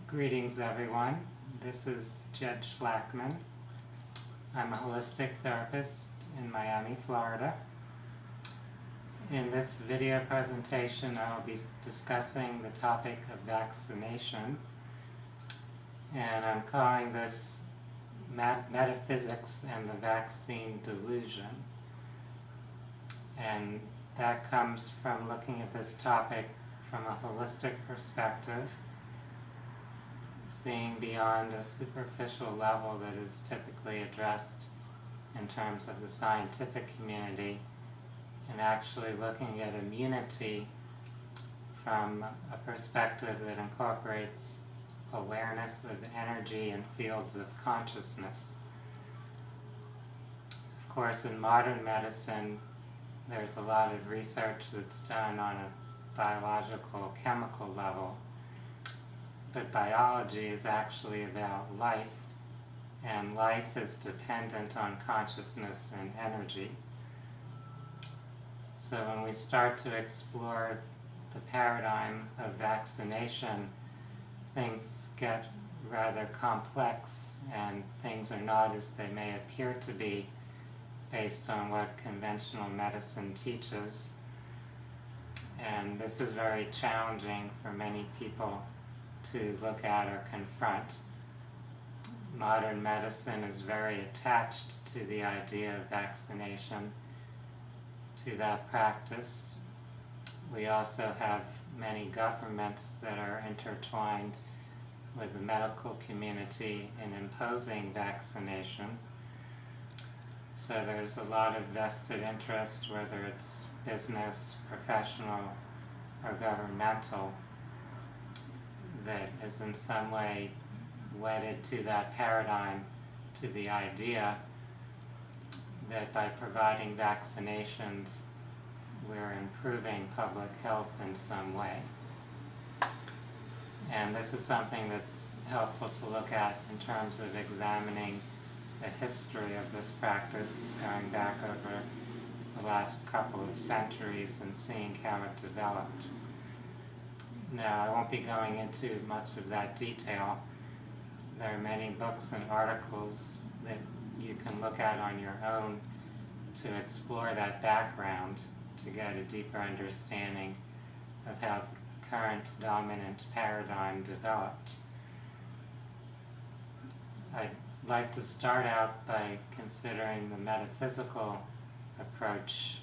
Greetings everyone, this is Jed Shlackman. I'm a holistic therapist in Miami, Florida. In this video presentation I will be discussing the topic of vaccination, and I'm calling this Metaphysics and the Vaccine Delusion. And that comes from looking at this topic from a holistic perspective, seeing beyond a superficial level that is typically addressed in terms of the scientific community, and actually looking at immunity from a perspective that incorporates awareness of energy and fields of consciousness. Of course, in modern medicine, there's a lot of research that's done on a biological, chemical level, but biology is actually about life, and life is dependent on consciousness and energy. So when we start to explore the paradigm of vaccination, things get rather complex, and things are not as they may appear to be based on what conventional medicine teaches. And this is very challenging for many people to look at or confront. Modern medicine is very attached to the idea of vaccination, to that practice. We also have many governments that are intertwined with the medical community in imposing vaccination. So there's a lot of vested interest, whether it's business, professional, or governmental, that is in some way wedded to that paradigm, to the idea that by providing vaccinations we're improving public health in some way. And this is something that's helpful to look at in terms of examining the history of this practice going back over the last couple of centuries and seeing how it developed. Now, I won't be going into much of that detail. There are many books and articles that you can look at on your own to explore that background, to get a deeper understanding of how the current dominant paradigm developed. I'd like to start out by considering the metaphysical approach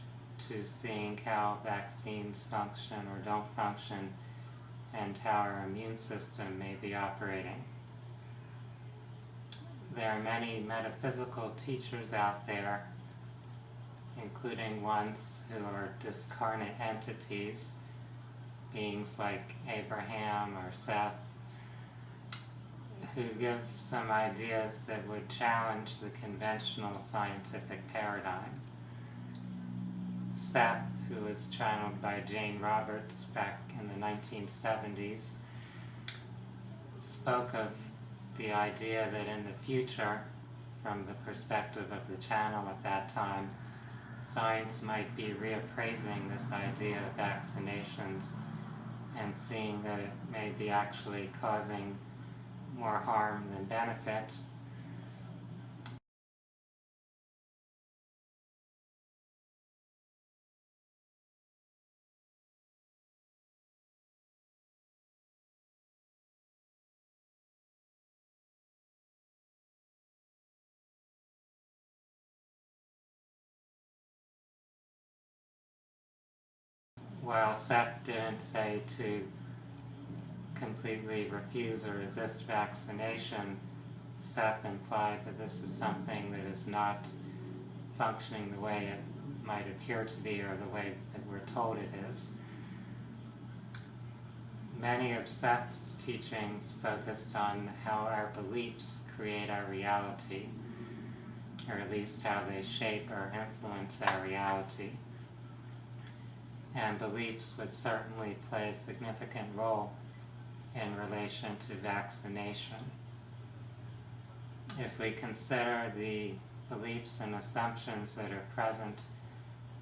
to seeing how vaccines function or don't function, and how our immune system may be operating. There are many metaphysical teachers out there, including ones who are discarnate entities, beings like Abraham or Seth, who give some ideas that would challenge the conventional scientific paradigm. Seth, who was channeled by Jane Roberts back in the 1970s, spoke of the idea that in the future, from the perspective of the channel at that time, science might be reappraising this idea of vaccinations and seeing that it may be actually causing more harm than benefit. While Seth didn't say to completely refuse or resist vaccination, Seth implied that this is something that is not functioning the way it might appear to be, or the way that we're told it is. Many of Seth's teachings focused on how our beliefs create our reality, or at least how they shape or influence our reality. And beliefs would certainly play a significant role in relation to vaccination. If we consider the beliefs and assumptions that are present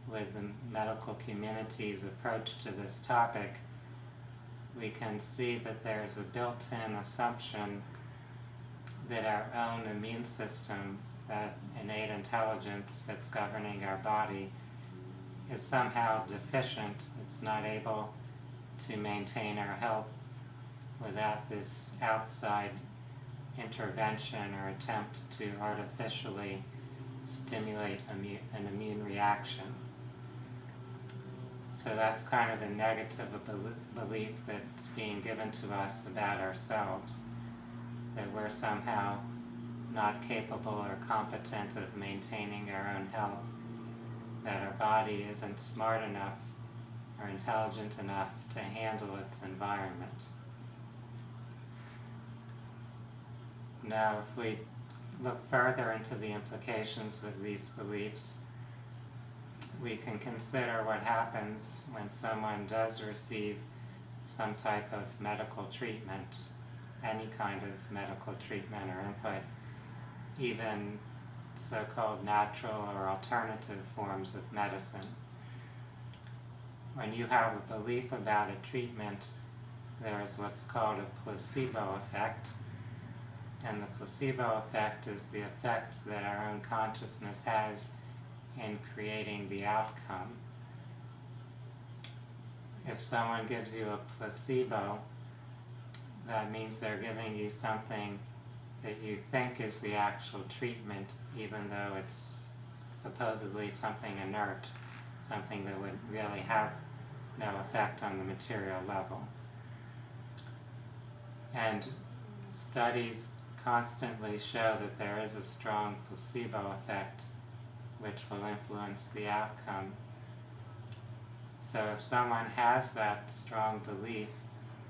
with the medical community's approach to this topic, we can see that there's a built-in assumption that our own immune system, that innate intelligence that's governing our body, is somehow deficient. It's not able to maintain our health without this outside intervention or attempt to artificially stimulate an immune reaction. So that's kind of a negative belief that's being given to us about ourselves, that we're somehow not capable or competent of maintaining our own health, that our body isn't smart enough or intelligent enough to handle its environment. Now, if we look further into the implications of these beliefs, we can consider what happens when someone does receive some type of medical treatment, any kind of medical treatment or input, even so-called natural or alternative forms of medicine. When you have a belief about a treatment, there is what's called a placebo effect. And the placebo effect is the effect that our own consciousness has in creating the outcome. If someone gives you a placebo, that means they're giving you something that you think is the actual treatment, even though it's supposedly something inert, something that would really have no effect on the material level. And studies constantly show that there is a strong placebo effect which will influence the outcome. So if someone has that strong belief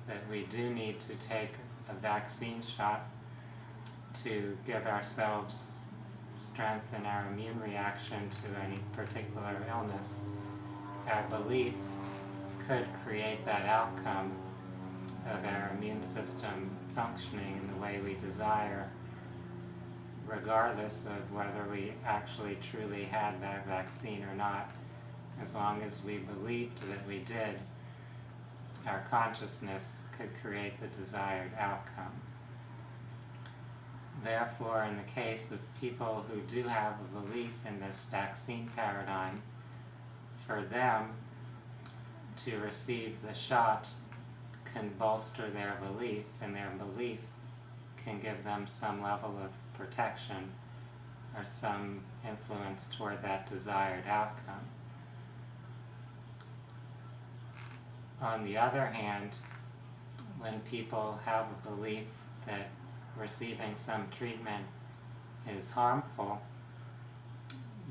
that we do need to take a vaccine shot to give ourselves strength in our immune reaction to any particular illness, our belief could create that outcome of our immune system functioning in the way we desire, regardless of whether we actually truly had that vaccine or not. As long as we believed that we did, our consciousness could create the desired outcome. Therefore, in the case of people who do have a belief in this vaccine paradigm, for them to receive the shot can bolster their belief, and their belief can give them some level of protection or some influence toward that desired outcome. On the other hand, when people have a belief that receiving some treatment is harmful,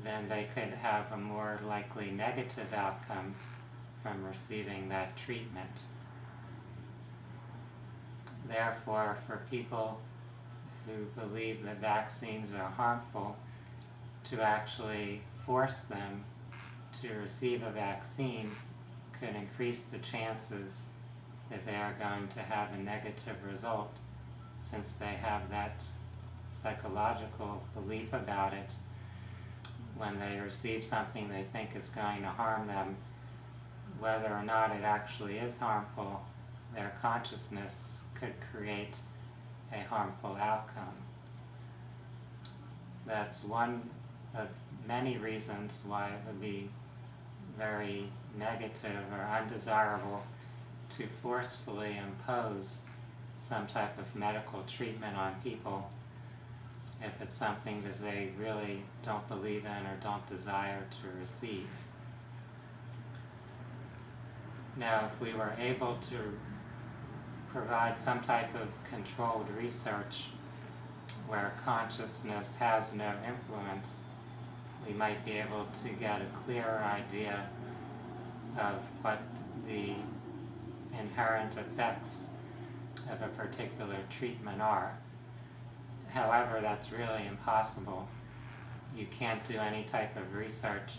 then they could have a more likely negative outcome from receiving that treatment. Therefore, for people who believe that vaccines are harmful, to actually force them to receive a vaccine could increase the chances that they are going to have a negative result, since they have that psychological belief about it. When they receive something they think is going to harm them, whether or not it actually is harmful, their consciousness could create a harmful outcome. That's one of many reasons why it would be very negative or undesirable to forcefully impose some type of medical treatment on people if it's something that they really don't believe in or don't desire to receive. Now, if we were able to provide some type of controlled research where consciousness has no influence, we might be able to get a clearer idea of what the inherent effects of a particular treatment are. However, that's really impossible. You can't do any type of research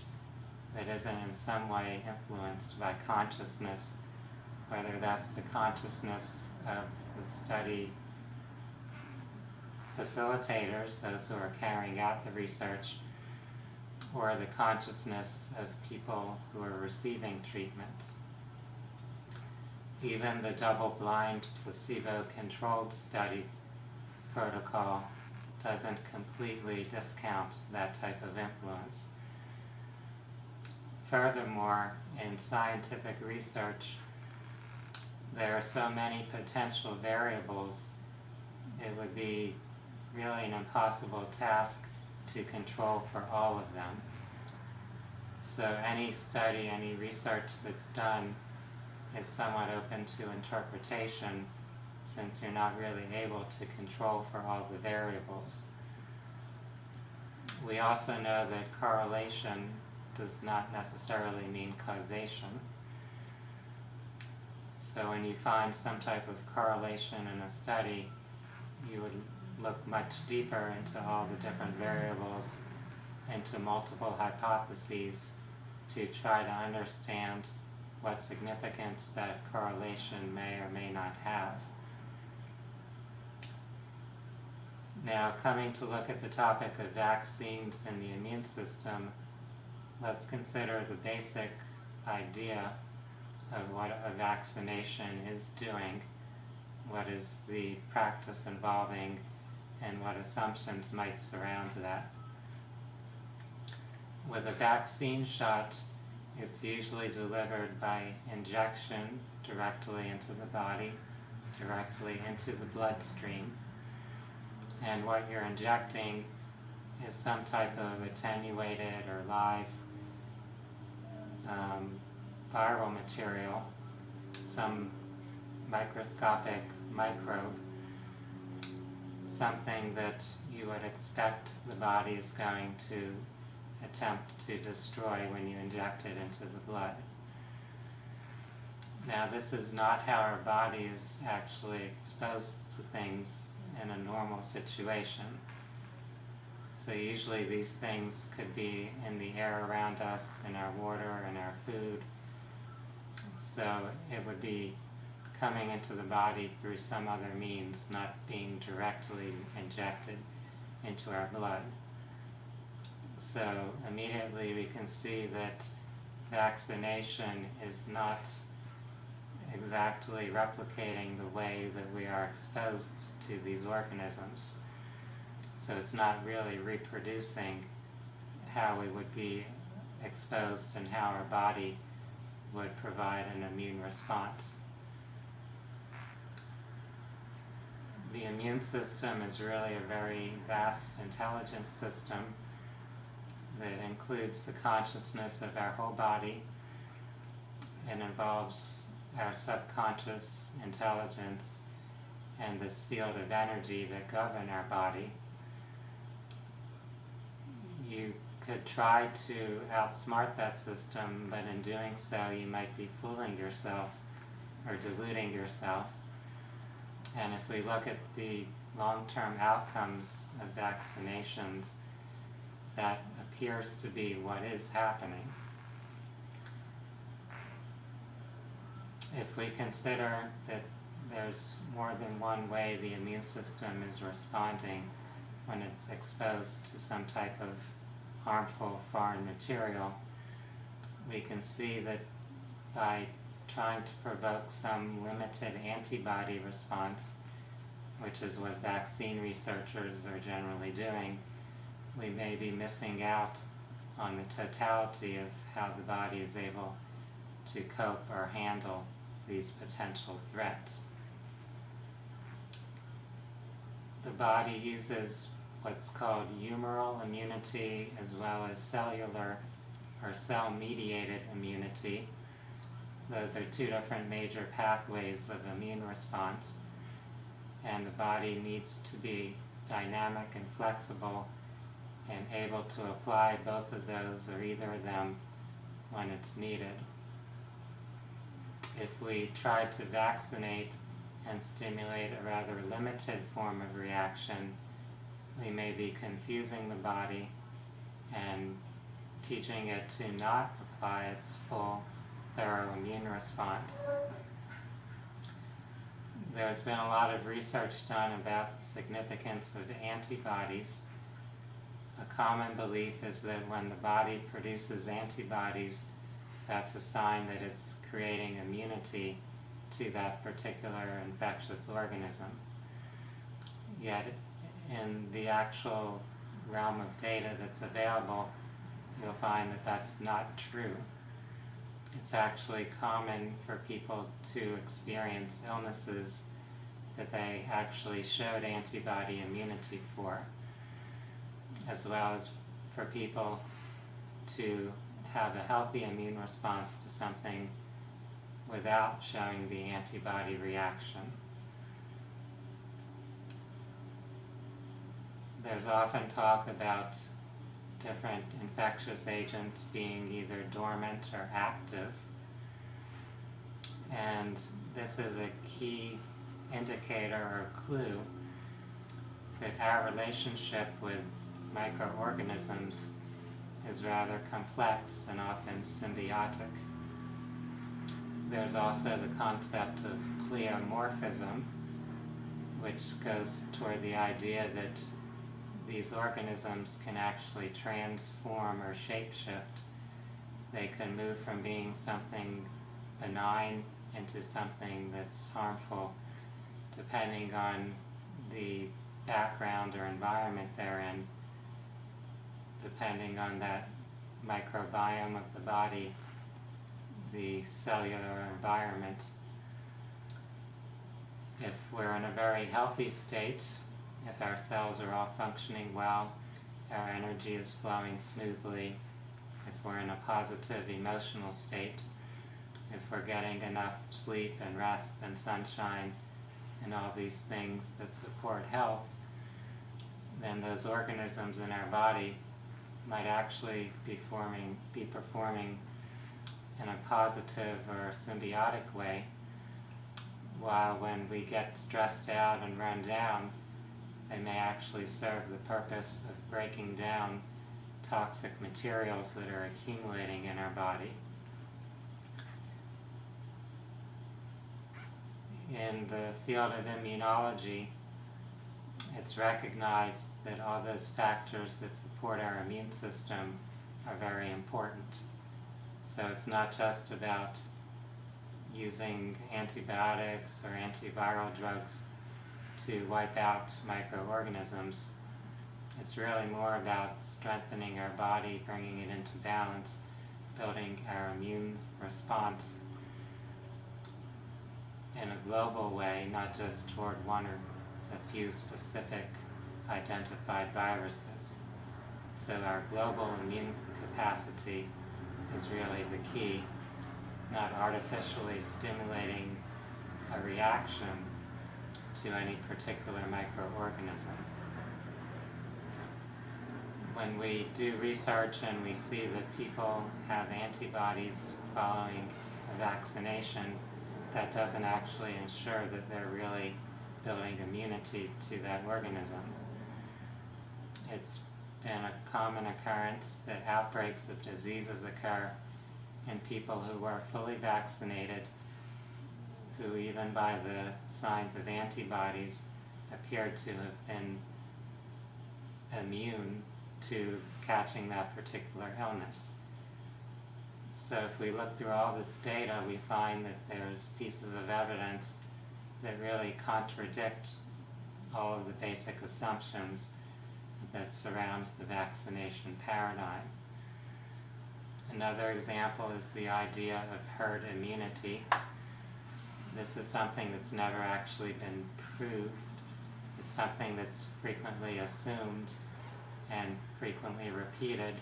that isn't in some way influenced by consciousness, whether that's the consciousness of the study facilitators, those who are carrying out the research, or the consciousness of people who are receiving treatments. Even the double-blind, placebo-controlled study protocol doesn't completely discount that type of influence. Furthermore, in scientific research, there are so many potential variables, it would be really an impossible task to control for all of them. So any study, any research that's done is somewhat open to interpretation, since you're not really able to control for all the variables. We also know that correlation does not necessarily mean causation. So when you find some type of correlation in a study, you would look much deeper into all the different variables, into multiple hypotheses, to try to understand what significance that correlation may or may not have. Now, coming to look at the topic of vaccines and the immune system, let's consider the basic idea of what a vaccination is doing, what is the practice involving, and what assumptions might surround that. With a vaccine shot, it's usually delivered by injection directly into the body, directly into the bloodstream. And what you're injecting is some type of attenuated or live viral material, some microscopic microbe, something that you would expect the body is going to attempt to destroy when you inject it into the blood. Now, this is not how our body is actually exposed to things in a normal situation. So usually these things could be in the air around us, in our water, in our food. So it would be coming into the body through some other means, not being directly injected into our blood. So immediately we can see that vaccination is not exactly replicating the way that we are exposed to these organisms. So it's not really reproducing how we would be exposed and how our body would provide an immune response. The immune system is really a very vast intelligence system that includes the consciousness of our whole body and involves our subconscious intelligence and this field of energy that govern our body. You could try to outsmart that system, but in doing so you might be fooling yourself or deluding yourself. And if we look at the long-term outcomes of vaccinations, that appears to be what is happening. If we consider that there's more than one way the immune system is responding when it's exposed to some type of harmful foreign material, we can see that by trying to provoke some limited antibody response, which is what vaccine researchers are generally doing, we may be missing out on the totality of how the body is able to cope or handle these potential threats. The body uses what's called humoral immunity as well as cellular or cell-mediated immunity. Those are two different major pathways of immune response, and the body needs to be dynamic and flexible and able to apply both of those or either of them when it's needed. If we try to vaccinate and stimulate a rather limited form of reaction, we may be confusing the body and teaching it to not apply its full, thorough immune response. There's been a lot of research done about the significance of antibodies. A common belief is that when the body produces antibodies, that's a sign that it's creating immunity to that particular infectious organism. Yet in the actual realm of data that's available, you'll find that that's not true. It's actually common for people to experience illnesses that they actually showed antibody immunity for, as well as for people to have a healthy immune response to something without showing the antibody reaction. There's often talk about different infectious agents being either dormant or active, and this is a key indicator or clue that our relationship with microorganisms is rather complex and often symbiotic. There's also the concept of pleomorphism, which goes toward the idea that these organisms can actually transform or shapeshift. They can move from being something benign into something that's harmful, depending on the background or environment they're in, depending on that microbiome of the body, the cellular environment. If we're in a very healthy state, if our cells are all functioning well, our energy is flowing smoothly, if we're in a positive emotional state, if we're getting enough sleep and rest and sunshine and all these things that support health, then those organisms in our body might actually be performing in a positive or symbiotic way, while when we get stressed out and run down, they may actually serve the purpose of breaking down toxic materials that are accumulating in our body. In the field of immunology, it's recognized that all those factors that support our immune system are very important. So it's not just about using antibiotics or antiviral drugs to wipe out microorganisms. It's really more about strengthening our body, bringing it into balance, building our immune response in a global way, not just toward one or a few specific identified viruses. So our global immune capacity is really the key, not artificially stimulating a reaction to any particular microorganism. When we do research and we see that people have antibodies following a vaccination, that doesn't actually ensure that they're really building immunity to that organism. It's been a common occurrence that outbreaks of diseases occur in people who are fully vaccinated, who even by the signs of antibodies appeared to have been immune to catching that particular illness. So if we look through all this data, we find that there's pieces of evidence that really contradict all of the basic assumptions that surround the vaccination paradigm. Another example is the idea of herd immunity. This is something that's never actually been proved. It's something that's frequently assumed and frequently repeated.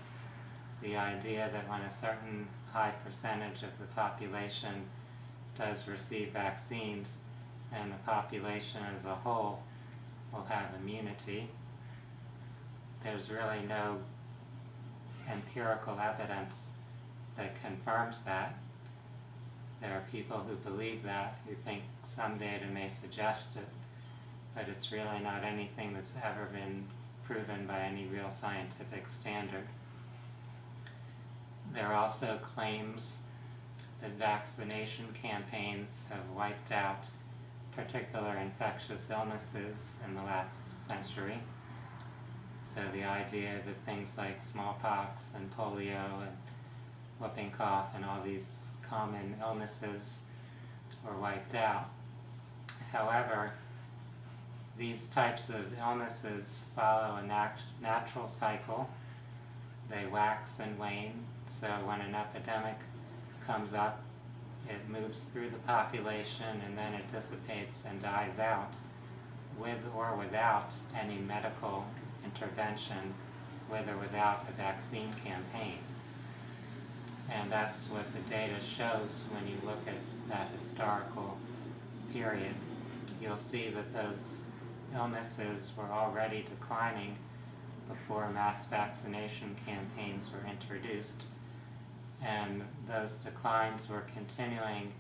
The idea that when a certain high percentage of the population does receive vaccines, then the population as a whole will have immunity. There's really no empirical evidence that confirms that. There are people who believe that, who think some data may suggest it, but it's really not anything that's ever been proven by any real scientific standard. There are also claims that vaccination campaigns have wiped out particular infectious illnesses in the last century. So the idea that things like smallpox and polio and whooping cough and all these common illnesses or wiped out. However, these types of illnesses follow a natural cycle. They wax and wane, so when an epidemic comes up, it moves through the population and then it dissipates and dies out, with or without any medical intervention, with or without a vaccine campaign. And that's what the data shows when you look at that historical period. You'll see that those illnesses were already declining before mass vaccination campaigns were introduced. And those declines were continuing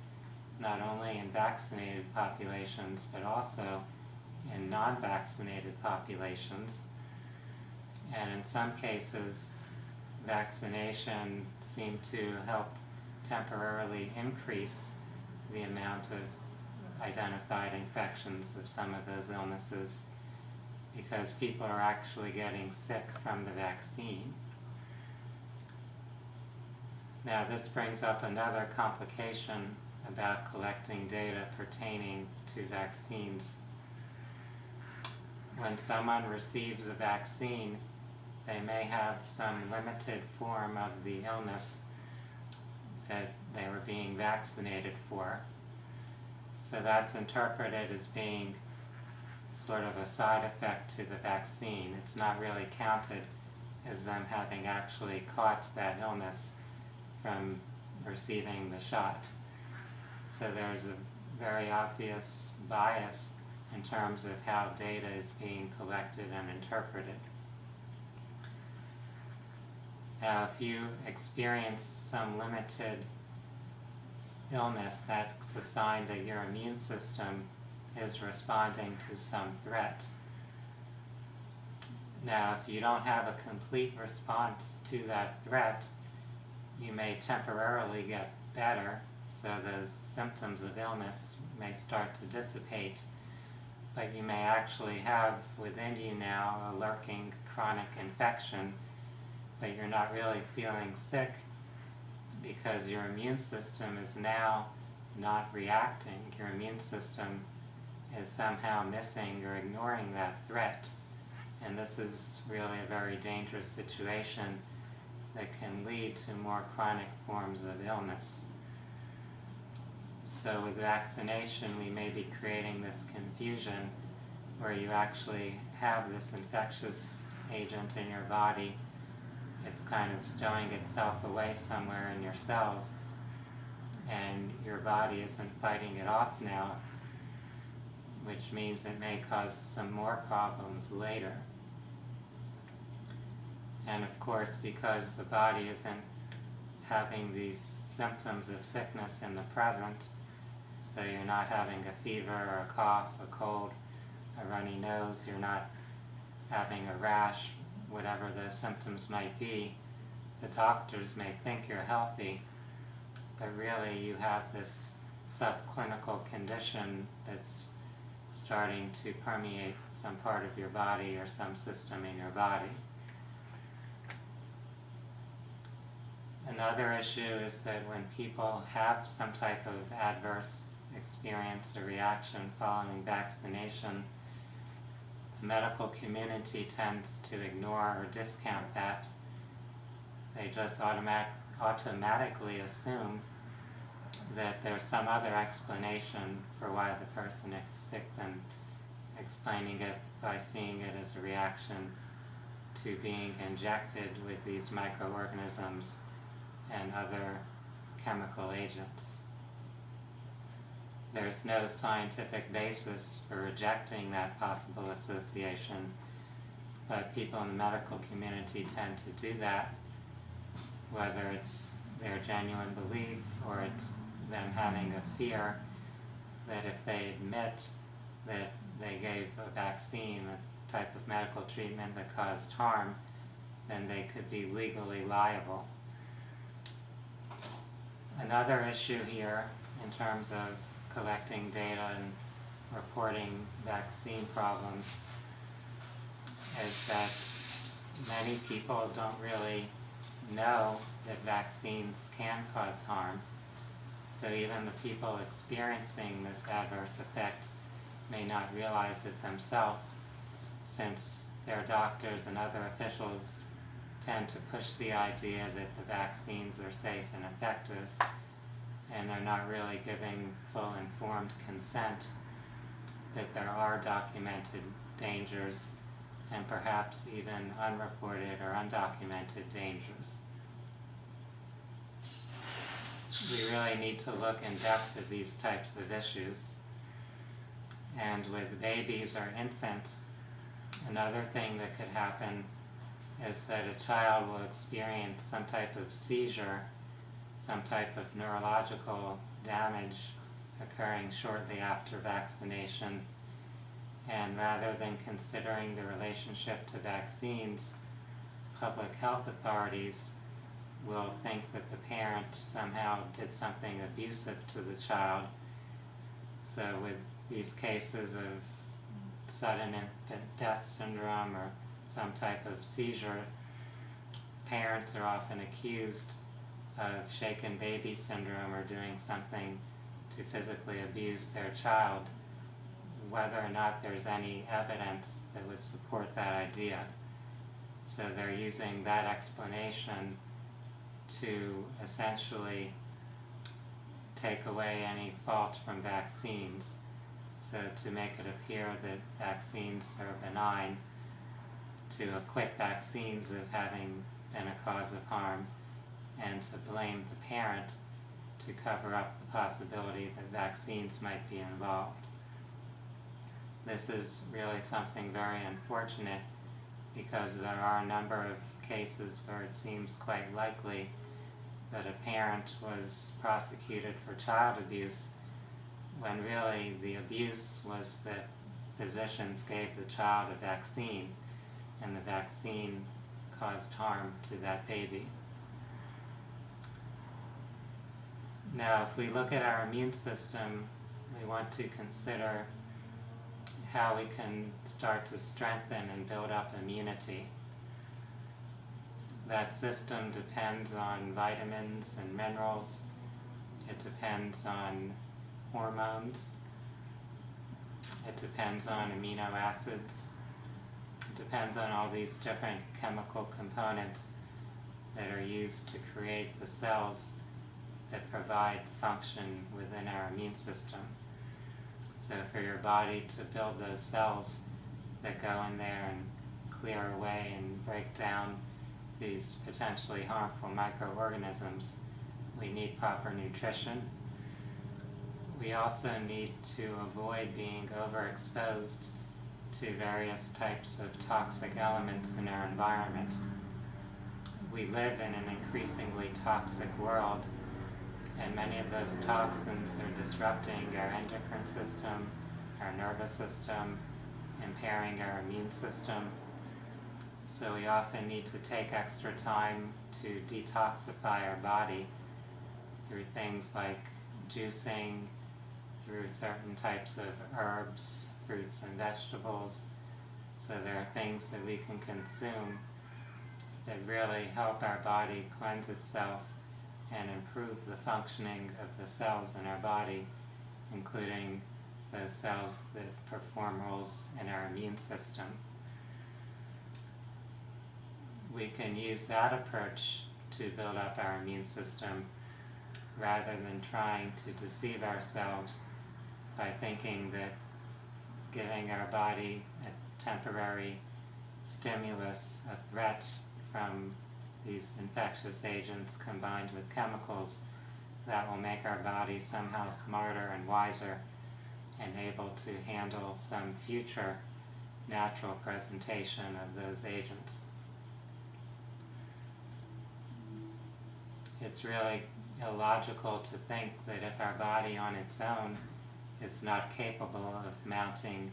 not only in vaccinated populations, but also in non-vaccinated populations. And in some cases, vaccination seemed to help temporarily increase the amount of identified infections of some of those illnesses, because people are actually getting sick from the vaccine. Now, this brings up another complication about collecting data pertaining to vaccines. When someone receives a vaccine, they may have some limited form of the illness that they were being vaccinated for. So that's interpreted as being sort of a side effect to the vaccine. It's not really counted as them having actually caught that illness from receiving the shot. So there's a very obvious bias in terms of how data is being collected and interpreted. Now, if you experience some limited illness, that's a sign that your immune system is responding to some threat. Now, if you don't have a complete response to that threat, you may temporarily get better, so those symptoms of illness may start to dissipate, but you may actually have within you now a lurking chronic infection, but you're not really feeling sick because your immune system is now not reacting. Your immune system is somehow missing or ignoring that threat. And this is really a very dangerous situation that can lead to more chronic forms of illness. So with vaccination, we may be creating this confusion where you actually have this infectious agent in your body. It's kind of stowing itself away somewhere in your cells, and your body isn't fighting it off now, which means it may cause some more problems later. And of course, because the body isn't having these symptoms of sickness in the present, so you're not having a fever or a cough, a cold, a runny nose, you're not having a rash, whatever those symptoms might be, the doctors may think you're healthy, but really you have this subclinical condition that's starting to permeate some part of your body or some system in your body. Another issue is that when people have some type of adverse experience or reaction following vaccination, the medical community tends to ignore or discount that. They just automatically assume that there's some other explanation for why the person is sick than explaining it by seeing it as a reaction to being injected with these microorganisms and other chemical agents. There's no scientific basis for rejecting that possible association, but people in the medical community tend to do that, whether it's their genuine belief or it's them having a fear that if they admit that they gave a vaccine, a type of medical treatment that caused harm, then they could be legally liable. Another issue here in terms of collecting data and reporting vaccine problems is that many people don't really know that vaccines can cause harm. So even the people experiencing this adverse effect may not realize it themselves, since their doctors and other officials tend to push the idea that the vaccines are safe and effective, and they're not really giving full informed consent that there are documented dangers and perhaps even unreported or undocumented dangers. We really need to look in depth at these types of issues. And with babies or infants, another thing that could happen is that a child will experience some type of seizure, some type of neurological damage occurring shortly after vaccination, and rather than considering the relationship to vaccines, public health authorities will think that the parent somehow did something abusive to the child. So with these cases of sudden infant death syndrome or some type of seizure, parents are often accused of shaken baby syndrome or doing something to physically abuse their child, whether or not there's any evidence that would support that idea. So they're using that explanation to essentially take away any fault from vaccines. So to make it appear that vaccines are benign, to acquit vaccines of having been a cause of harm, and to blame the parent to cover up the possibility that vaccines might be involved. This is really something very unfortunate, because there are a number of cases where it seems quite likely that a parent was prosecuted for child abuse when really the abuse was that physicians gave the child a vaccine and the vaccine caused harm to that baby. Now, if we look at our immune system, we want to consider how we can start to strengthen and build up immunity. That system depends on vitamins and minerals. It depends on hormones. It depends on amino acids. It depends on all these different chemical components that are used to create the cells that provide function within our immune system. So for your body to build those cells that go in there and clear away and break down these potentially harmful microorganisms, we need proper nutrition. We also need to avoid being overexposed to various types of toxic elements in our environment. We live in an increasingly toxic world, and many of those toxins are disrupting our endocrine system, our nervous system, impairing our immune system. So we often need to take extra time to detoxify our body through things like juicing, through certain types of herbs, fruits and vegetables. So there are things that we can consume that really help our body cleanse itself and improve the functioning of the cells in our body, including those cells that perform roles in our immune system. We can use that approach to build up our immune system rather than trying to deceive ourselves by thinking that giving our body a temporary stimulus, a threat from these infectious agents combined with chemicals, that will make our body somehow smarter and wiser and able to handle some future natural presentation of those agents. It's really illogical to think that if our body on its own is not capable of mounting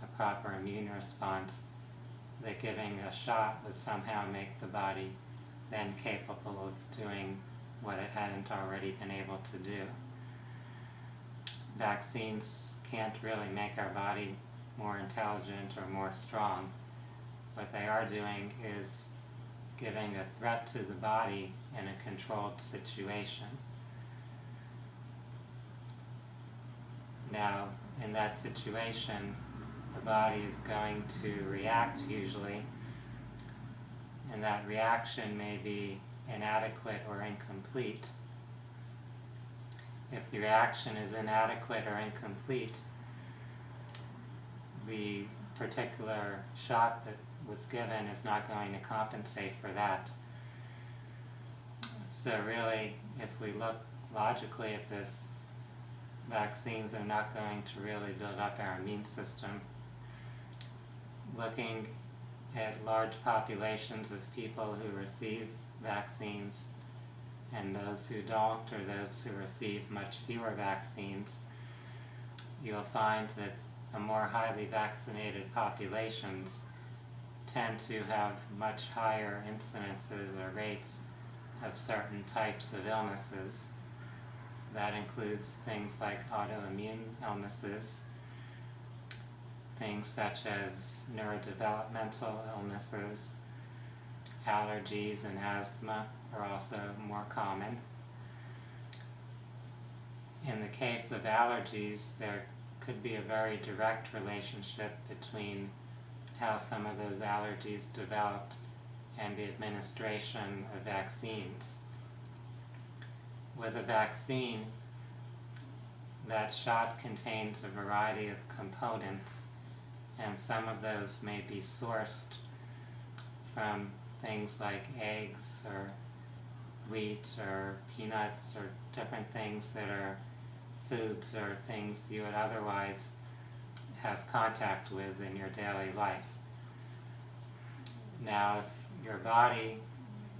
a proper immune response, that giving a shot would somehow make the body then capable of doing what it hadn't already been able to do. Vaccines can't really make our body more intelligent or more strong. What they are doing is giving a threat to the body in a controlled situation. Now, in that situation, the body is going to react usually, and that reaction may be inadequate or incomplete. If the reaction is inadequate or incomplete, the particular shot that was given is not going to compensate for that. So really, if we look logically at this, vaccines are not going to really build up our immune system. Looking at large populations of people who receive vaccines and those who don't, or those who receive much fewer vaccines, you'll find that the more highly vaccinated populations tend to have much higher incidences or rates of certain types of illnesses. That includes things like autoimmune illnesses, things such as neurodevelopmental illnesses, allergies and asthma are also more common. In the case of allergies, there could be a very direct relationship between how some of those allergies developed and the administration of vaccines. With a vaccine, that shot contains a variety of components, and some of those may be sourced from things like eggs or wheat or peanuts or different things that are foods or things you would otherwise have contact with in your daily life. Now, if your body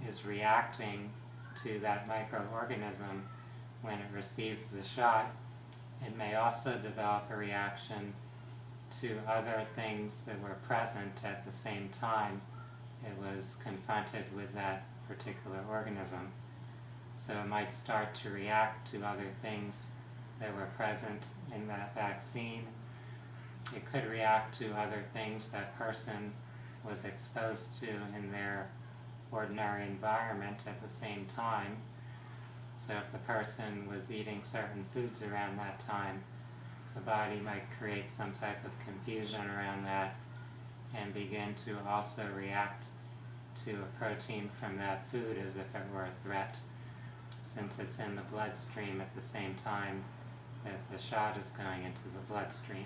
is reacting to that microorganism when it receives the shot, it may also develop a reaction to other things that were present at the same time it was confronted with that particular organism. So it might start to react to other things that were present in that vaccine. It could react to other things that person was exposed to in their ordinary environment at the same time. So if the person was eating certain foods around that time, the body might create some type of confusion around that and begin to also react to a protein from that food as if it were a threat, since it's in the bloodstream at the same time that the shot is going into the bloodstream.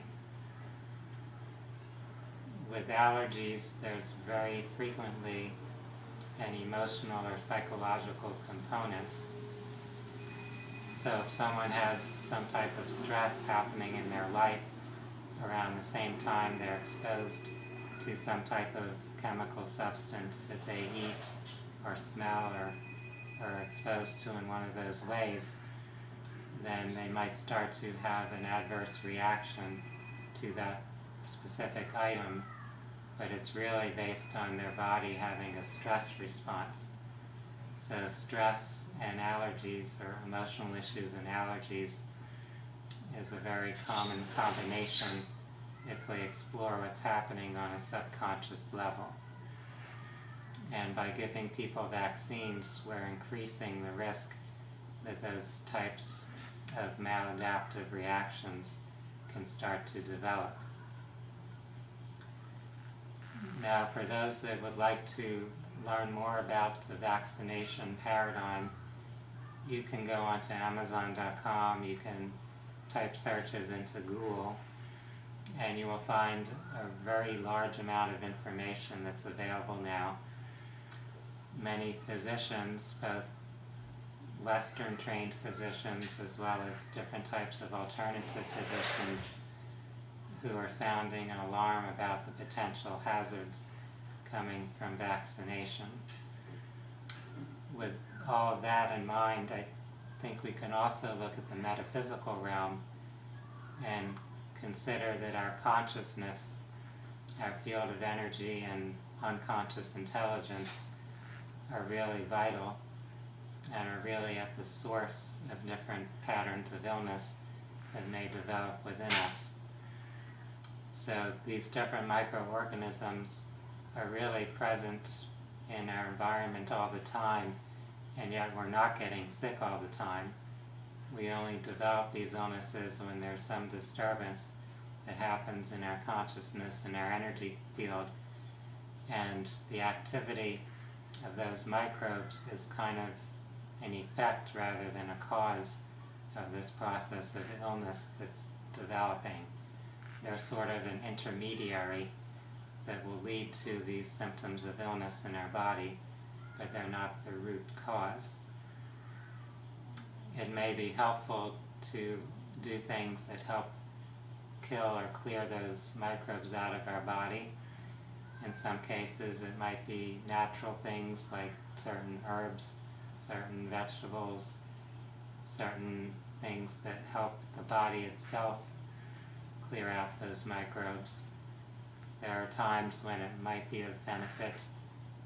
With allergies, there's very frequently an emotional or psychological component. So if someone has some type of stress happening in their life around the same time they're exposed to some type of chemical substance that they eat or smell or are exposed to in one of those ways, then they might start to have an adverse reaction to that specific item, but it's really based on their body having a stress response. So stress and allergies, or emotional issues and allergies, is a very common combination if we explore what's happening on a subconscious level. And by giving people vaccines, we're increasing the risk that those types of maladaptive reactions can start to develop. Now, for those that would like to learn more about the vaccination paradigm, you can go onto Amazon.com, you can type searches into Google, and you will find a very large amount of information that's available now. Many physicians, both Western trained physicians as well as different types of alternative physicians, who are sounding an alarm about the potential hazards coming from vaccination. With all of that in mind, I think we can also look at the metaphysical realm and consider that our consciousness, our field of energy and unconscious intelligence are really vital and are really at the source of different patterns of illness that may develop within us. So these different microorganisms are really present in our environment all the time, and yet we're not getting sick all the time. we only develop these illnesses when there's some disturbance that happens in our consciousness and our energy field, and the activity of those microbes is kind of an effect rather than a cause of this process of illness that's developing. They're sort of an intermediary that will lead to these symptoms of illness in our body, but they're not the root cause. It may be helpful to do things that help kill or clear those microbes out of our body. In some cases it might be natural things like certain herbs, certain vegetables, certain things that help the body itself clear out those microbes. There are times when it might be of benefit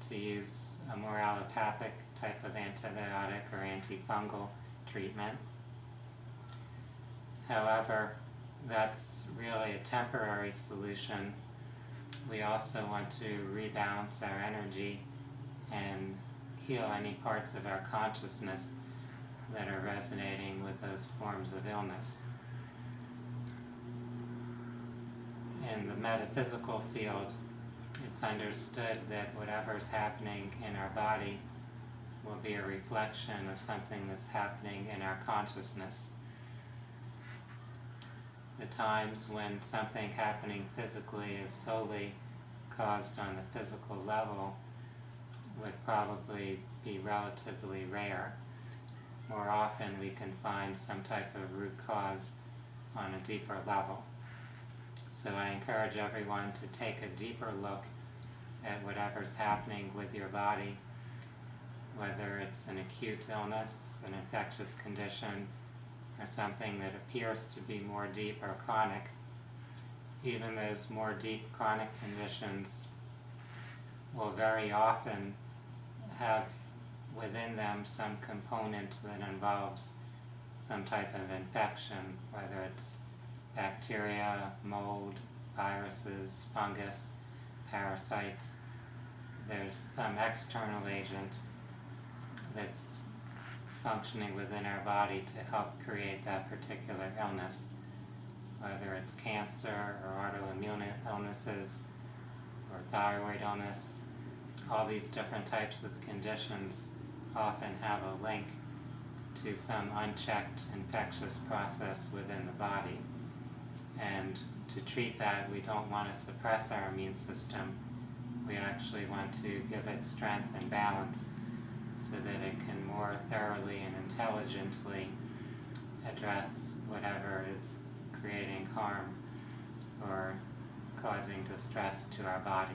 to use a more allopathic type of antibiotic or antifungal treatment. However, that's really a temporary solution. We also want to rebalance our energy and heal any parts of our consciousness that are resonating with those forms of illness. In the metaphysical field, it's understood that whatever's happening in our body will be a reflection of something that's happening in our consciousness. The times when something happening physically is solely caused on the physical level would probably be relatively rare. More often we can find some type of root cause on a deeper level. So I encourage everyone to take a deeper look at whatever's happening with your body, whether it's an acute illness, an infectious condition, or something that appears to be more deep or chronic. Even those more deep chronic conditions will very often have within them some component that involves some type of infection, whether it's bacteria, mold, viruses, fungus, parasites. There's some external agent that's functioning within our body to help create that particular illness, whether it's cancer or autoimmune illnesses or thyroid illness. All these different types of conditions often have a link to some unchecked infectious process within the body. And to treat that, we don't want to suppress our immune system. We actually want to give it strength and balance so that it can more thoroughly and intelligently address whatever is creating harm or causing distress to our body.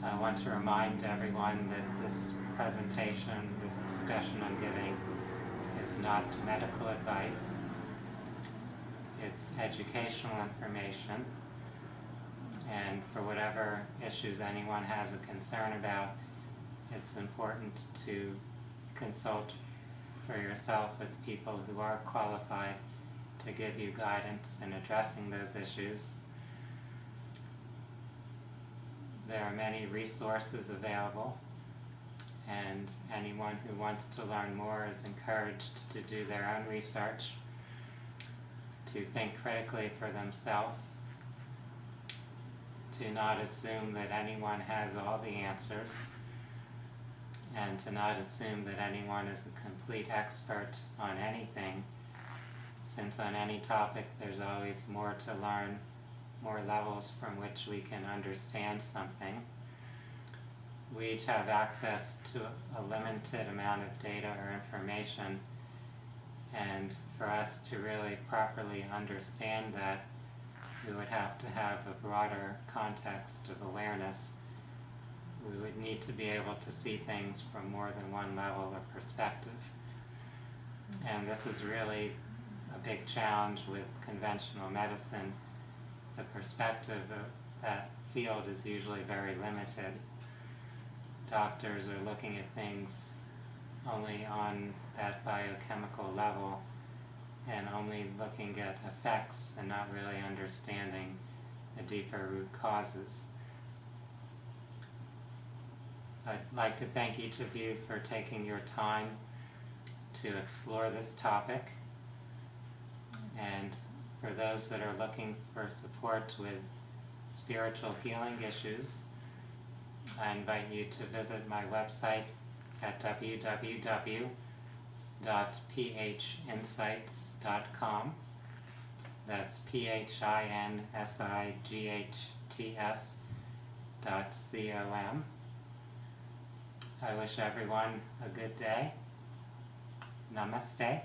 I want to remind everyone that this presentation, this discussion I'm giving, is not medical advice. It's educational information, and for whatever issues anyone has a concern about, it's important to consult for yourself with people who are qualified to give you guidance in addressing those issues. There are many resources available, and anyone who wants to learn more is encouraged to do their own research, to think critically for themselves, to not assume that anyone has all the answers, and to not assume that anyone is a complete expert on anything, since on any topic there's always more to learn, more levels from which we can understand something. We each have access to a limited amount of data or information, and for us to really properly understand that, we would have to have a broader context of awareness. We would need to be able to see things from more than one level or perspective. And this is really a big challenge with conventional medicine. The perspective of that field is usually very limited. Doctors are looking at things only on that biochemical level and only looking at effects and not really understanding the deeper root causes. I'd like to thank each of you for taking your time to explore this topic. And for those that are looking for support with spiritual healing issues, I invite you to visit my website at www.phinsights.com. That's PHINSIGHTS.com. I wish everyone a good day. Namaste.